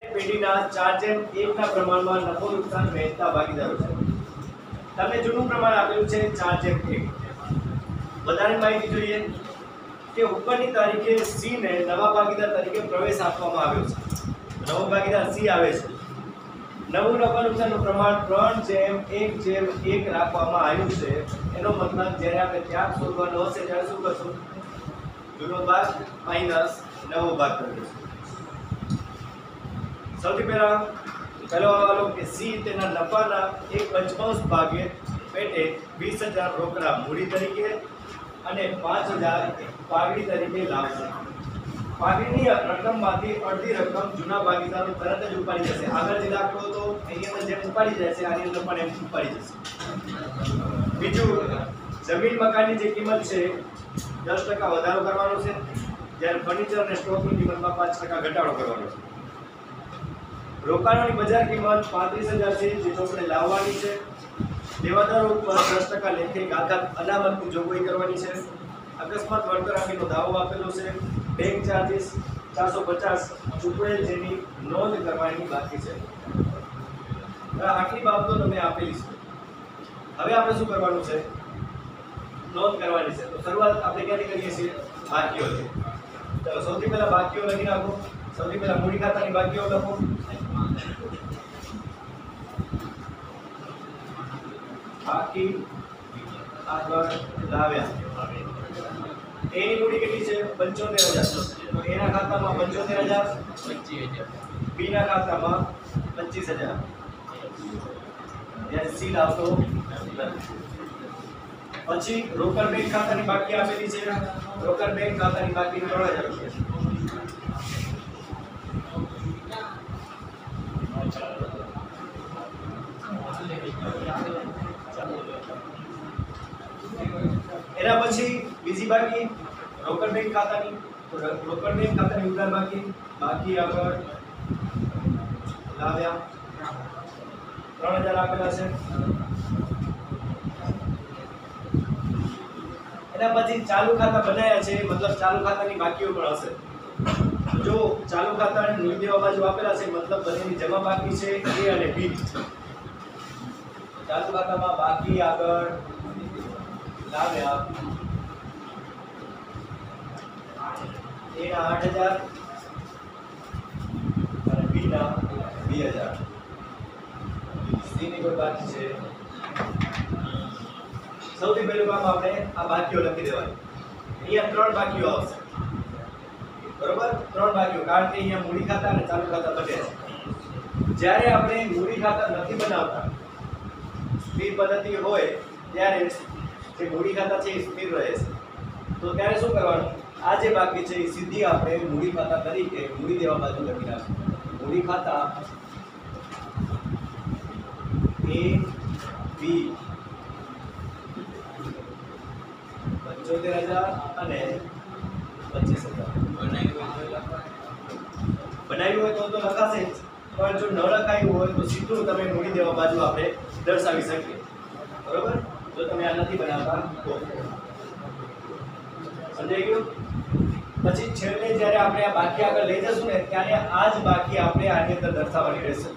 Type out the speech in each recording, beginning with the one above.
પેઢીના 4:1 ના પ્રમાણમાં નફો નુકસાન વહેંચતા ભાગીદારો છે. તમને જૂનું પ્રમાણ આપેલું છે 4:1. વધારે માહિતી જોઈએ કે ઉપરની તારીખે સી ને નવા ભાગીદાર તરીકે પ્રવેશ આપવામાં આવ્યો છે. નવો ભાગીદાર સી આવે છે. નવું નફા નુકસાનનું પ્રમાણ 3:1:1 રાખવામાં આવ્યું છે. એનો મતલબ જ્યારે આપણે ત્યાગ શોધવાનો હશે ત્યારે શું કરશું? જૂનો ભાગ માઈનસ નવો ભાગ કરીશું. સૌથી પહેલો વાલો કે સી તેના નફાના 1/5 ભાગે પેટે 20,000 રોકડા મૂડી તરીકે અને 5,000 પાઘડી તરીકે લાવશે. પાઘડીની રકમમાંથી અડધી રકમ જૂના ભાગીદારો તરત જ ઉપાડી જશે. આગળ જે દાખલો હતો એની અંદર જેમ ઉપાડી જાય છે આની અંદર પણ એમ ઉપાડી જશે. બીજું, જમીન મકાનની જે કિંમત છે 10% વધારો કરવાનો છે, જ્યારે ફર્નિચર અને સ્ટોકની કિંમતમાં 5% ઘટાડો કરવાનો છે. રોકાણોની બજાર કિંમત 35,000 છે જે ચોપડે લાવવાની છે. દેવાદારો ઉપર 10% લેખે ગાઘાત અનામતની જોગવાઈ કરવાની છે. અકસ્માત વળતર આપીનો દાવો આપેલો છે. બેંક ચાર્જીસ 450 ચૂકવેલ જેની નોંધ કરવાની બાકી છે. આટલી બાબતો તમે આપેલી છે. હવે આપણે શું કરવાનું છે? નોંધ કરવાની છે. તો શરૂઆત આપણે ક્યાંથી કરીએ છીએ? બાકીઓથી. ચાલો સૌથી પહેલા બાકીઓ લખી નાખો. સૌથી પહેલા મૂડી ખાતાની બાકીઓ લખો. બાકી આગળ લાવ્યા. એની મૂડી કેટલી છે? 75,000. તો એના ખાતામાં 75,000, બી ના ખાતામાં 25,000. જ્યારે સી લાવતો પછી રોકડ બેંક ખાતાની બાકી આપેલી છે. રોકડ બેંક ખાતાની બાકી 3,000 રૂપિયા. એના પછી બીજી બાકી રોકડ બેંક ખાતાની. તો રોકડ બેંક ખાતાની ઉધાર બાકી આગળ લાવ્યા 3,000 આપેલા છે. એના પછી ચાલુ ખાતા બનાવ્યા છે, મતલબ ચાલુ ખાતાની બાકીઓ પણ હશે. જો ચાલુ ખાતાની મૂડી દેવા બાજુ આપેલા છે, મતલબ બંનેની જમા બાકી છે એ અને બી. ચાલુ ખાતામાં બાકી આગળ લાવ્યા એના 8,000 અને બી ના 2,000. સી ની કોઈ બાકી છે? સૌથી પહેલું કામ આપણે આ બાકીઓ લખી દેવાની. અહીંયા 3 બાકીઓ આવશે, બરોબર? 3 બાકીઓ, કારણ કે અહીંયા મૂડી ખાતા અને ચાલુ ખાતા બને છે. જ્યારે આપણે મૂડી ખાતા નથી બનાવતા, સ્થિર પદ્ધતિ હોય ત્યારે જે મૂડી ખાતા છે એ સ્થિર રહે છે. તો ત્યારે શું કરવાનું? આ જે બાકી છે એ સીધી આપણે મૂડી ખાતા તરીકે મૂડી દેવા બાજુ લખી નાખીશું. મૂડી ખાતા એ બી 75,000 અને 25,000. બનાવ્યું હોય તો લખાશે જ, પણ જો ન લખાયું હોય તો સીધું તમે મૂડી દેવા બાજુ આપણે દર્શાવી શકીએ. બરોબર? જો તમે આ નથી બનાવતા તો સમજાઈ ગયું? પછી છેલ્લે જ્યારે આપણે આ બાકી આગળ લઈ જશું ને ત્યારે આ જ બાકી આપણે આની અંદર દર્શાવવાની રહેશે.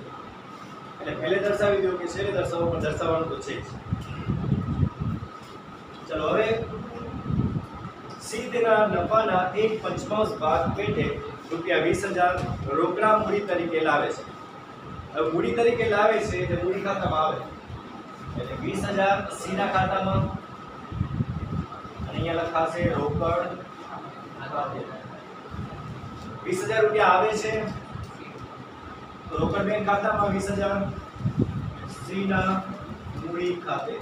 એટલે પહેલે દર્શાવી દો કે છેલ્લે દર્શાવો, પણ દર્શાવવાનું તો છે જ. ચલો હવે સી તેના નફાના 1/5 ભાગ પેટે ₹20,000 રોકડા મૂડી તરીકે લાવે છે. હવે મૂડી તરીકે લાવે છે એટલે મૂડી ખાતામાં આવે એટલે 20,000 સી ના ખાતામાં અને અહીંયા લખાશે રોકડ. 20,000 રૂપિયા આવે છે તો રોકડ બેંક ખાતામાં 20,000 સી ના મૂડી ખાતે.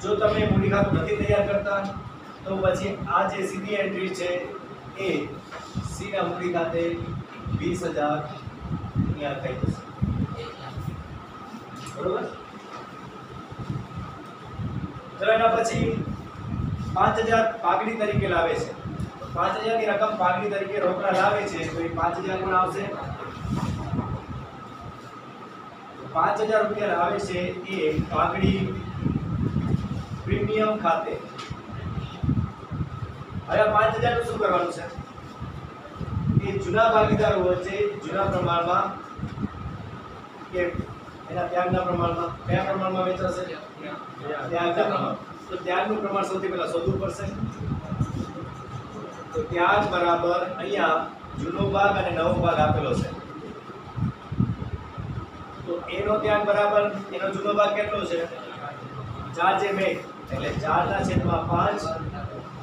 જો તમે મૂડી ખાતું નથી તૈયાર કરતા તો પછી આ જે સીધી એન્ટ્રી છે એ સી ના મૂડી ખાતે 20,000 અહીંયા થઈ જશે. બરોબર? ચલો એના પછી 5,000 પાઘડી તરીકે લાવે છે. 5,000 ની રકમ પાઘડી તરીકે રોકડા લાવે છે તો એ 5,000 પણ આવશે. 5,000 રૂપિયા લાવે છે એ પાઘડી પ્રીમિયમ ખાતે. હવે 5,000 નું શું કરવાનું છે? કે જૂના ભાગીદારો વચ્ચે જૂના પ્રમાણમાં કે એના ત્યાગના પ્રમાણમાં કયા પ્રમાણમાં વેચાશે? ત્યાગના પ્રમાણ. તો ત્યાગનું પ્રમાણ સૌથી પહેલા શોધવું પડશે. તો ત્યાગ બરાબર અહીંયા જૂનો ભાગ અને નવો ભાગ આપેલો છે. તો એનો ત્યાગ બરાબર એનો જૂનો ભાગ કેટલો છે? 4/1 એટલે 4/5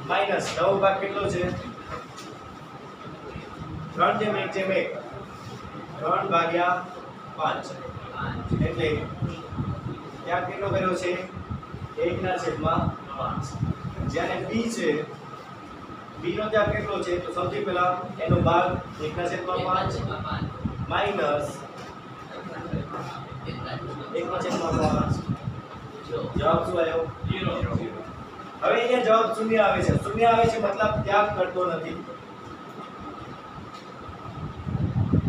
માઈનસ નવો ભાગ કેટલો છે? 3/1 3/5 એટલે ત્યાગ કેટલો કર્યો છે? 1/5. જ્યારે b છે b નો ત્યાગ કેટલો છે? તો સૌથી પહેલા એનો ભાગ 1/5 માઈનસ 1/5. જવાબ શું આવ્યો? 0. હવે અહીંયા જવાબ શૂન્ય આવે છે. શૂન્ય આવે છે મતલબ ત્યાગ કરતો નથી.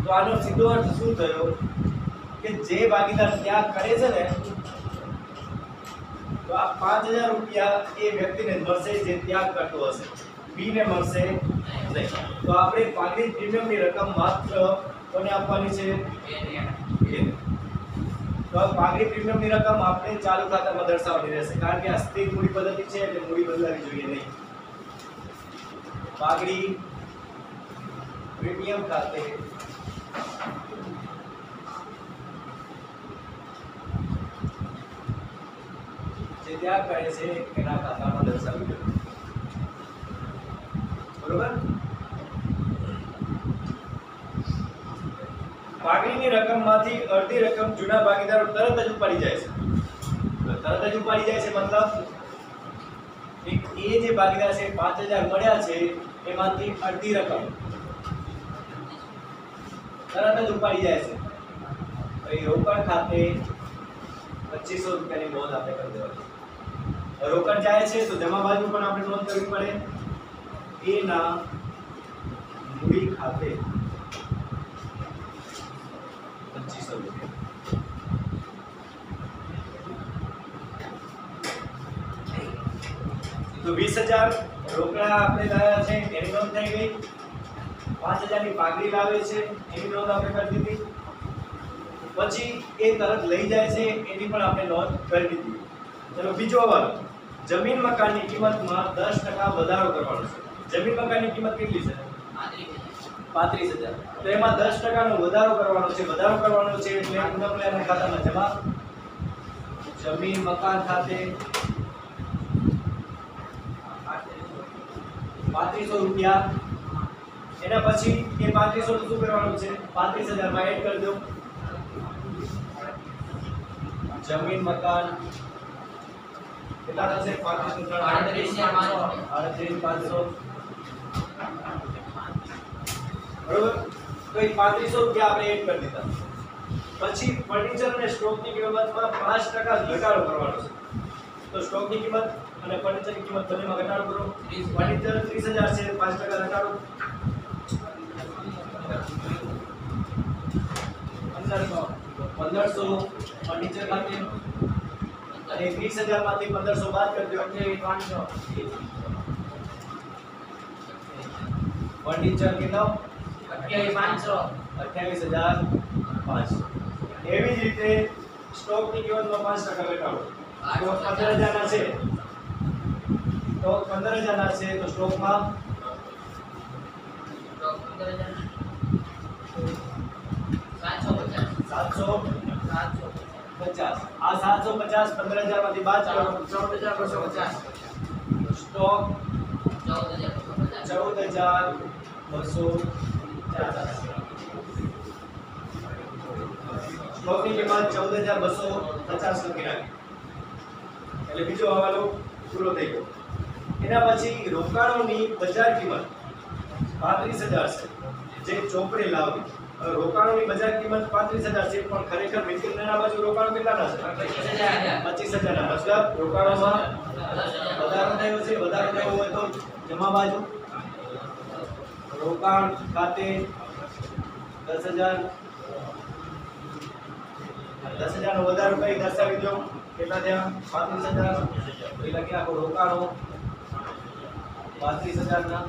તો આનો સીધો અર્થ શું થયો કે જે ભાગીદાર ત્યાગ કરે છે ને તો આ 5000 રૂપિયા એ વ્યક્તિને મળશે જે ત્યાગ કરતો હશે, બી ને મળશે નહીં. તો આપણે પાગડી પ્રીમિયમની રકમ માત્ર કોને આપવાની છે? તો આ પાગડી પ્રીમિયમની રકમ આપણે ચાલુ ખાતામાં દર્શાવવાની રહેશે કારણ કે આ સ્થિર મૂડી પદ્ધતિ છે એટલે મૂડી બદલાવી જોઈએ નહીં. પાગડી પ્રીમિયમ ખાતે જે ત્યાગ કરે છે એના ખાતામાં દર્શાવી દો. બરોબર? પાગડીની રકમમાંથી અડધી રકમ જૂના ભાગીદારો તરત જ ઉપાડી જાય છે. તરત જ ઉપાડી જાય છે મતલબ એ જે ભાગીદાર છે 5000 મળ્યા છે એમાંથી અડધી રકમ તરત જ ઉપાડી જાય છે. પછી રોકડ ખાતે 2500 રૂપિયાની નોંધ આપણે કરી દેવાની. રોકડ જાય છે તો જમા બાજુ પણ આપણે નોંધ કરવી પડે. એના મૂડી ખાતે 2500 રૂપિયા. તો 20000 રોકડા આપણે લાવ્યા છે એની નોંધ થઈ ગઈ. 5000 ની પાઘડી લાવે છે એની નોંધ આપણે કરી દીધી. પછી એ તરત લઈ જાય છે એની પણ આપણે નોંધ કરી દીધી. ચલો બીજો હવાલો. જમીન મકાનની કિંમતમાં 10% વધારો કરવાનો છે. જમીન મકાનની કિંમત કેટલી છે? 35000. તો એમાં 10% નો વધારો કરવાનો છે. વધારો કરવાનો છે એટલે ઉનામલાના ખાતામાં જમા. જમીન મકાન ખાતે 3500 રૂપિયા. એના પછી એ 3500 નું શું કરવાનું છે? 35000 માં એડ કરી દો. જમીન મકાન કેટલા થશે? 38500. બરોબર? તો એ 3500 રૂપિયા આપણે એડ કરી દીધા. પછી ફર્નિચર અને સ્ટોકની કિંમતમાં 5% ઘટાડો કરવાનો છે. તો સ્ટોકની કિંમત અને ફર્નિચરની કિંમત બંનેમાં ઘટાડો કરો. ફર્નિચર 30000 છે, 5% ઘટાડો 1500 ફર્નિચર ખાતે અને 20000 માંથી 1500 બાદ કરી દો એટલે 500. ફર્નિચર કેટલો? 28500. એવી જ રીતે સ્ટોકની કિંમતમાં 5% ઘટાડો. સ્ટોક 15000 ના છે તો 15000 ના છે તો સ્ટોકમાં 750. આ 750 15000 માંથી બાદ કરો 14250. સ્ટોક 14250. સ્ટોકની કિંમત 14250 લખી નાખી. એટલે બીજો હવાલો પૂરો થઈ ગયો. એના પછી રોકાણોની બજાર કિંમત 35000 છે જે ચોપડે લાવવી. રોકાણોની બજાર કિંમત 35000 છે પણ ખરેખર મિલકતના બાજુ રોકાણો કેટલાના છે? 25000 ના. મતલબ રોકાણોમાં વધારો થયો છે. વધારો થયો હોય તો જમા બાજુ રોકાણ ખાતે 10000 નો વધારો કરી દર્શાવી દો. કેટલા થયા? 35000. તો લખી નાખો રોકાણો 35000 ના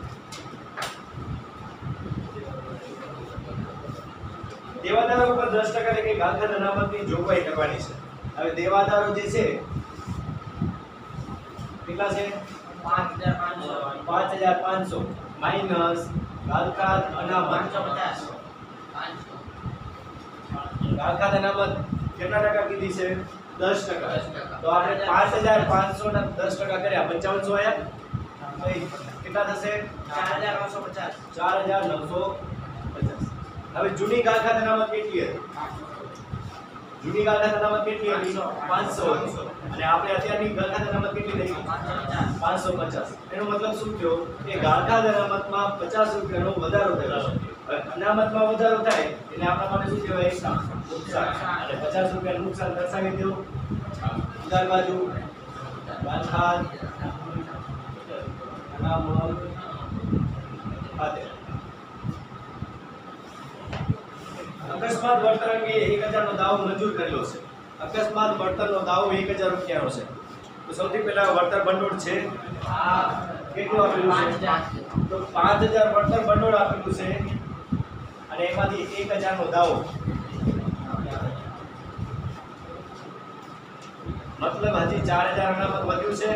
દેવાદારો ઉપર 10% એટલે કે ગાલખાત અનામતની જોગવાઈ કરવાની છે. હવે દેવાદારો જે છે કેટલા છે 5500 માઈનસ ગાલખાત અનામત 550 ગાલખાત અનામત કેટલા ટકા કીધી છે 10%. તો આપણે 5500 ના 10% કર્યા 5500 આયા તો એ કેટલા થશે 4950. હવે જૂની ગાલખાત અનામત કેટલી હતી જૂની ગાલખાત અનામત કેટલી હતી 500 અને આપણે અત્યારની ગાલખાત અનામત કેટલી થઈ 550. એનો મતલબ શું થયો કે ગાલખાત અનામતમાં 50 રૂપિયાનો વધારો થયો. હવે અનામતમાં વધારો થાય એટલે આપણા માટે શું કહેવાય નુકસાન અને 50 રૂપિયાનું નુકસાન દર્શાવી દો. ઉધાર બાજુ ગાલખાત અનામત ખાતે અકસ્માત વળતર અંગે 1000 નો દાવો મંજૂર કરેલો છે. અકસ્માત વળતરનો દાવો 1000 રૂપિયાનો છે. તો સૌથી પહેલા વળતર ભંડોળ છે આ કેટલું આપેલું છે તો 5000 વળતર ભંડોળ આપેલું છે અને એમાંથી 1000 નો દાવો મતલબ હજી 4000 અનામત વધ્યું છે.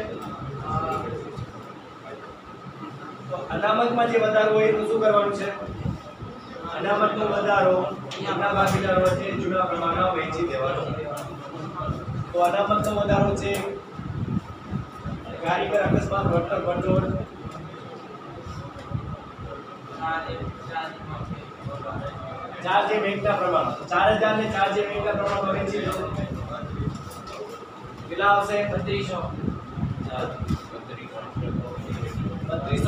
તો અનામતમાં જે વધારો હોય એનું શું કરવાનું છે અનામતનો વધારો જૂના ભાગીદારો વચ્ચે જૂના પ્રમાણમાં વહેંચી દેવાનો. તો અનામતનો વધારો છે કારીગર અકસ્માત વળતર ભંડોળ ચાર્જ બેંકના પ્રમાણ 4000 ને ચાર્જ બેંકના પ્રમાણમાં વહેંચી દો. કેટલા આવશે 3200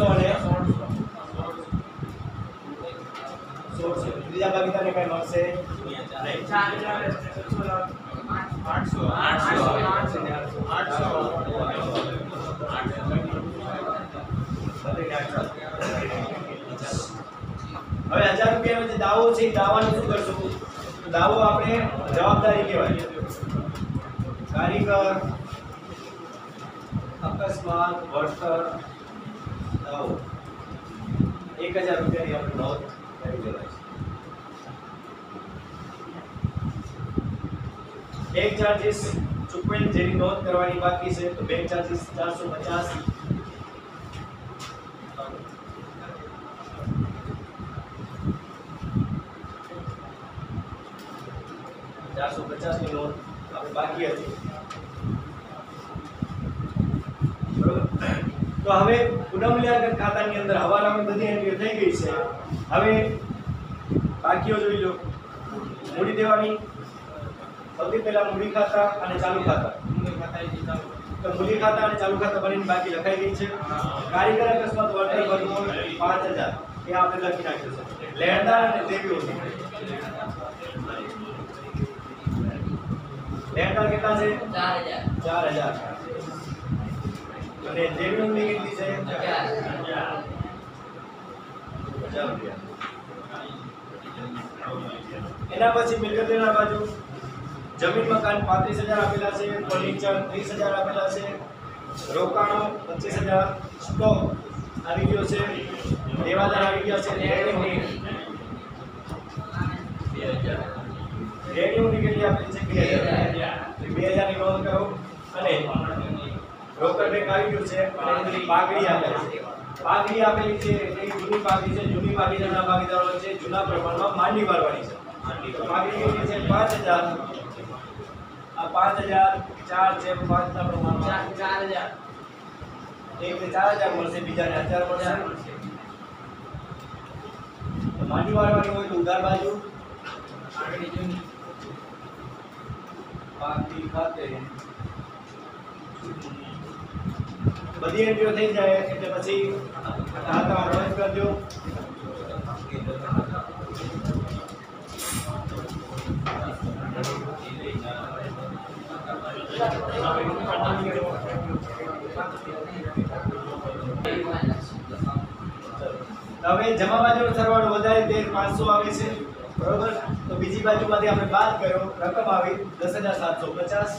અને 1600. ત્રીજા ભાગીદારને કઈ મળશે નહીં. 800 હવે 1000 રૂપિયાનો જે દાવો છે એ દાવાનું શું કરશું તો દાવો આપણે જવાબદારી કહેવાય. કારીગર અકસ્માત વળતર દાવો 1000 રૂપિયાની આપણે નોંધ કરી દેવાય છે. બેંક ચાર્જીસ ચૂકવેલ જેની નોંધ કરવાની બાકી છે તો બેંક ચાર્જીસ 450 ની નોંધ આપણે બાકી હતી. બરોબર. તો હવે પુનઃમૂલ્યાંકન ખાતાની અંદર હવાલાની બધી એન્ટ્રીઓ થઈ ગઈ છે. હવે બાકીઓ જોઈ લો. મૂડી દેવાની સૌથી પહેલા મૂડી ખાતા અને ચાલુ ખાતા. તો મૂડી ખાતા અને ચાલુ ખાતા બંનેની બાકી લખાઈ ગઈ છે. કારીગર અકસ્માત વળતર ભંડોળ 5000 એ આપણે લખી નાખ્યું છે. લેણદાર અને દેવીઓ લેણદાર કેટલા છે 4000 અને દેવીઓની કેટલી છે 1000 રૂપિયા. એના પછી મિલકત લેના બાજુ જમીન મકાન 35000 આપેલા છે. ફર્નિચર 30000 આપેલા છે. રોકાણો 25000. સ્ટોક આવી ગયો છે. દેવાદાર આવી ગયા છે. રેડિયોની કેટલી આપેલી છે 2000 ની નોંધ કરો. અને રોકડ બેંક આવી ગયું છે અને પાઘડી આપેલી છે. પાઘડી આપેલી છે એટલે જૂની પાઘડી છે. જૂની પાઘડીના ભાગીદારો છે જૂના પ્રમાણમાં માંડી વાળવાની છે. તો પાઘડી કેટલી છે 5000. આ 5000 4 છે 5 ના પ્રમાણમાં 4000 એકને 4000 મળશે બીજાને 1000 મળશે. તો માંડી વાળવાની હોય તો ઉધાર બાજુ આગળની જૂની પાઘડી ખાતે બધી એન્ટ્રીઓ થઈ જાય એટલે પછી ખાતા બંધ કરજો. હવે જમા બાજુનો સરવાળો વધારે તે 500 આવે છે. બરોબર. તો બીજી બાજુમાંથી આપણે બાદ કર્યો રકમ આવી 10750.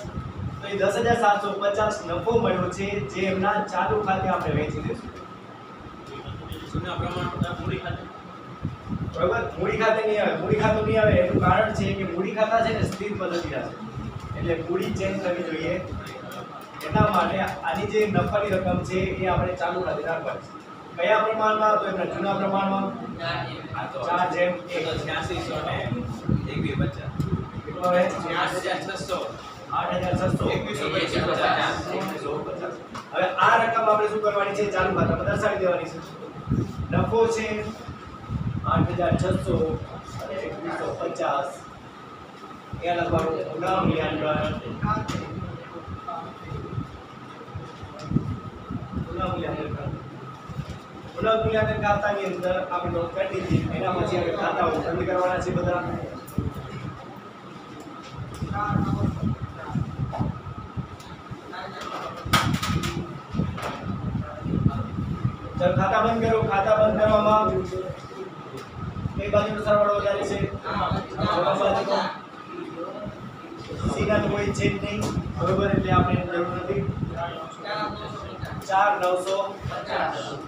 તો એ 10750 નફો મળ્યો છે જે એમના ચાલુ ખાતે આપણે વેચી દઈશું. જૂના પ્રમાણમાં મૂડી ખાતે બરોબર. મૂડી ખાતે નહીં આવે. મૂડી ખાતું નહીં આવે એનું કારણ છે કે મૂડી ખાતા છે ને સ્થિર પદ્ધતિના છે, એટલે મૂડી ચેન્જ કરવી જોઈએ. એટલા માટે આની જે નફાની રકમ છે એ આપણે ચાલુ ખાતે રાખવાની છે. કયા પ્રમાણમાં? તો એમના જૂના પ્રમાણમાં 4:1. 8600 ને 1250. કેટલો આવે? 8600. 8,600. હવે આ રકમ આપણે શું કરવાની છે? ચાલુ ખાતામાં દર્શાવી દેવાની છે. નફો છે 8,600 અને 2150. એ લખવાનું પુનઃ મૂલ્યાંકન. પુનઃ મૂલ્યાંકન ખાતાની અંદર આપણે નોંધ કરી દીધી. એના પછી આપણે ખાતાઓ બંધ કરવાના છે બધા. ચાલો ખાતા બંધ કરો. ખાતા બંધ કરવામાં કઈ બાજુનો સરવાળો વધારે છે? જમા બાજુનો. સીધા તો કોઈ છે જ નહીં, બરોબર, એટલે આપણે એની જરૂર નથી. 4,950.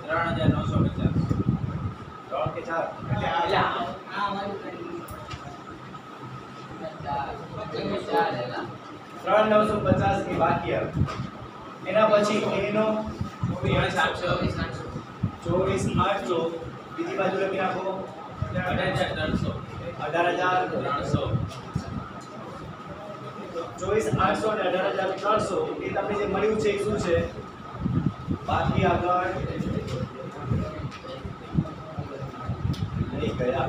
3950. 3 કે 4 3,950 એ બાકી આવે. એના પછી એનો 24,800. બીજી બાજુ લખી નાખો 18,300. 18,300. 24,800 અને 18,300 એ તમને જે મળ્યું છે એ શું છે? બાકી આગળ લઈ ગયા.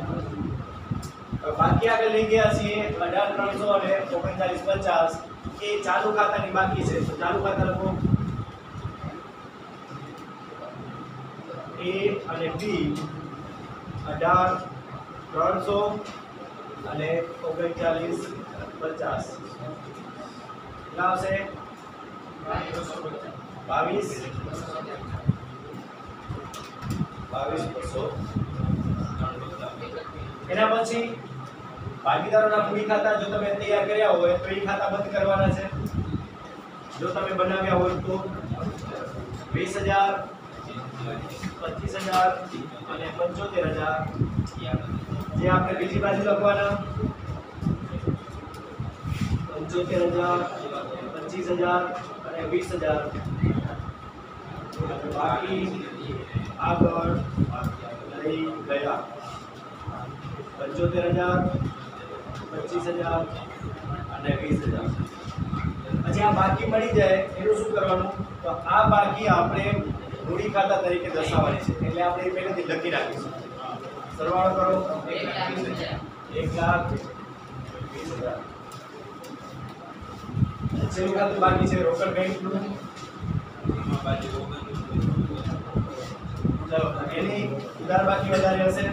બાકી આગળ લઈ ગયા છીએ 18,300 અને 39,50. એ ચાલુ ખાતાની બાકી છે. તો ચાલુ ખાતા લખો A અને B 18,300 અને 39,50. કેટલા આવશે? 22,200. એના પછી ભાગીદારોના મૂડી ખાતા જો તમે તૈયાર કર્યા હોય તો એ ખાતા બંધ કરવાના છે. જો તમે બનાવ્યા હોય તો 20,000, 25,000 અને 75,000. જે આપણે બીજી બાજુ લખવાના 75,000, 25,000 અને 20,000. બાકી આગળ લઈ ગયા 75,000, 25,000 અને 20,000. પછી આ બાકી મળી જાય એનું શું કરવાનું? તો આ બાકી આપણે મૂડી ખાતા તરીકે દર્શાવવાની છે, એટલે આપણે એ પહેલેથી લખી રાખીશું. સરવાળો કરો 1,20,000. છેલ્લું ખાતું બાકી છે રોકડ બેંકનું. ચલો એની ઉધાર બાકી વધારે હશે.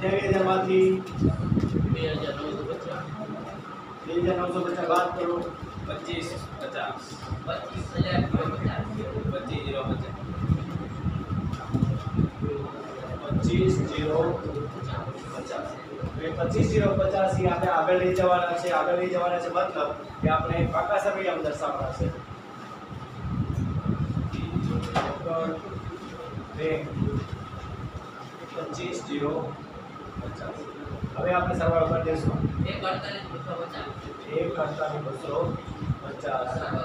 28,000 માંથી 2,950 બાદ કરો 25,50. 25,050 આપણે આગળ લઈ જવાના છે. આગળ લઈ જવાના છે મતલબ કે આપણે પાકા સરવૈયામાં દર્શાવવાના છે. બેંક 25,050. હવે આપણે સરવાળો કરી દઈશું 1,48,250